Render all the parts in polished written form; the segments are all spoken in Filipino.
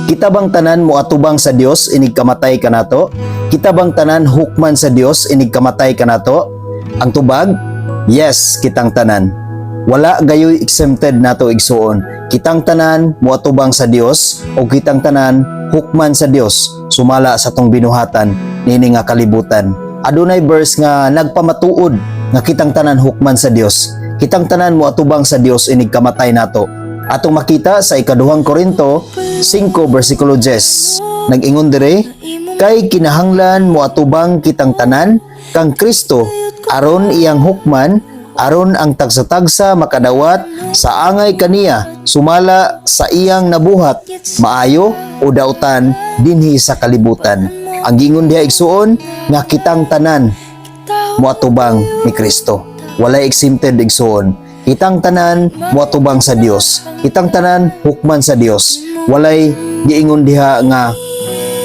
Kita bang tanan mo atubang sa Dios inig kamatay kanato? Kita bang tanan hukman sa Dios inig kamatay kanato? Ang tubag, yes, kitang tanan. Wala gayoy exempted nato igsuon. Kitang tanan mo atubang sa Dios o kitang tanan hukman sa Dios sumala sa tong binuhatan nini nga kalibutan. Adunay verse nga nagpamatuod nga kitang tanan hukman sa Dios. Kitang tanan mo atubang sa Dios inig kamatay nato. Atong makita sa ikaduhang Korinto 5 versikulo 10. Nag-ingon dire, kay kinahanglan mo atubang kitang tanan kang Kristo aron iyang hukman, aron ang tagsa-tagsa makadawat sa angay kaniya sumala sa iyang nabuhat maayo o dautan dinhi sa kalibutan. Ang gingon diha igsuon nga kitang tanan mo atubang ni Kristo. Walay exempted igsuon. Kitang tanan moatubang sa Dios. Kitang tanan hukman sa Dios. Walay giingon diha nga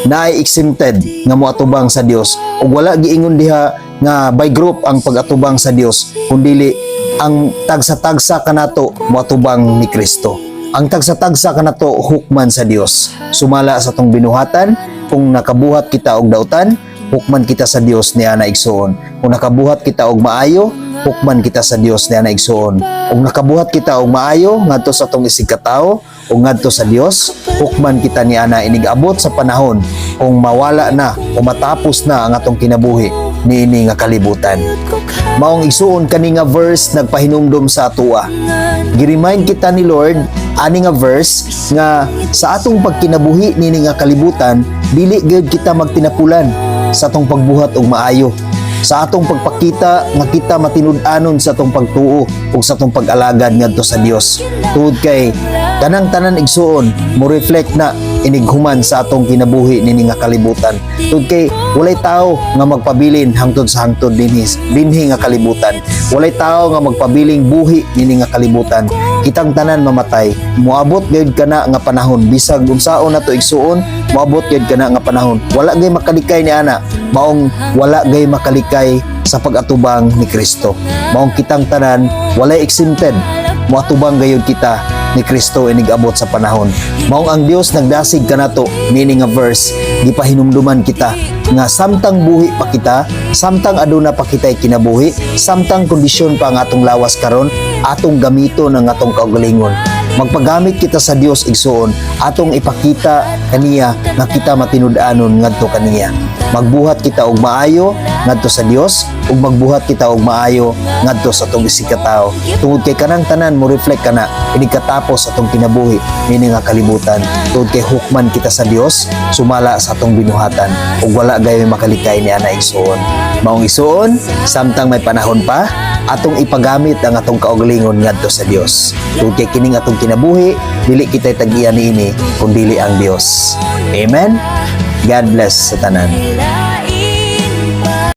naay exempted nga moatubang sa Dios. O wala giingon diha nga by group ang pag-atubang sa Dios, kundili ang tagsa-tagsa kanato moatubang ni Kristo. Ang tagsa-tagsa kanato hukman sa Dios. Sumala sa tong binuhatan, kung nakabuhat kita og dautan, hukman kita sa Dios niya na igsuon. Kung nakabuhat kita og maayo, hukman kita sa Dios niya na igsuon. Kung nakabuhat kita og maayo ngadto sa tong isig katao o ngadto sa Dios, hukman kita niya na inigabot sa panahon kung mawala na o matapos na ang atong kinabuhi niini nga kalibutan. Maong igsuon kani nga verse nagpahinumdom sa atoa. Giremind kita ni Lord ani nga verse nga sa atong pagkinabuhi niini nga kalibutan, dili gyud kita magtinapulan sa atong pagbuhat og maayo, sa atong pagpakita nga kita matinud-anon sa atong pagtuo ug sa atong pag-alagad ngadto sa Dios. Tungod kay kanang tanan igsuon mo reflect na inighuman sa atong kinabuhi nini nga kalibutan. Tungod kay walay tao nga magpabilin hangtod sa hangtod dinhi nga kalibutan. Walay tao nga magpabiling buhi nini nga kalibutan. Kitang tanan mamatay. Moabot gayud kana nga panahon bisag unsaon nato igsuon, moabot gayud kana nga panahon. Wala gay makalikay ni ana, maong wala gay makalikay sa pag-atubang ni Kristo. Maong kitang tanan walay exempted, moatubang gayud kita ni Kristo inigabot sa panahon. Maong ang Dios nagdasig kanato meaning nga verse, gipahinumduman kita nga samtang buhi pa kita, samtang aduna pa kitay kinabuhi, samtang kondisyon pa ang atong lawas karon, atong gamiton ang atong kaugalingon. Magpagamit kita sa Dios igsuon, atong ipakita kaniya nga kita matinud-anon ngadto kaniya. Magbuhat kita og maayo ngadto sa Dios ug magbuhat kita og maayo ngadto sa atong isig katao. Tungod kay kanang tanan mo reflect kana inig katapos atong kinabuhi ini nga kalibutan. Tungod kay hukman kita sa Dios sumala sa atong binuhatan ug wala gayon makalikay ni ana igsuon. Maong igsuon samtang may panahon pa, atong ipagamit ang atong kaugalingon ngadto sa Dios. Tungod kay kining atong kinabuhi dili kitay tag-iya niini kun dili ang Dios. Amen. God bless sa tanan.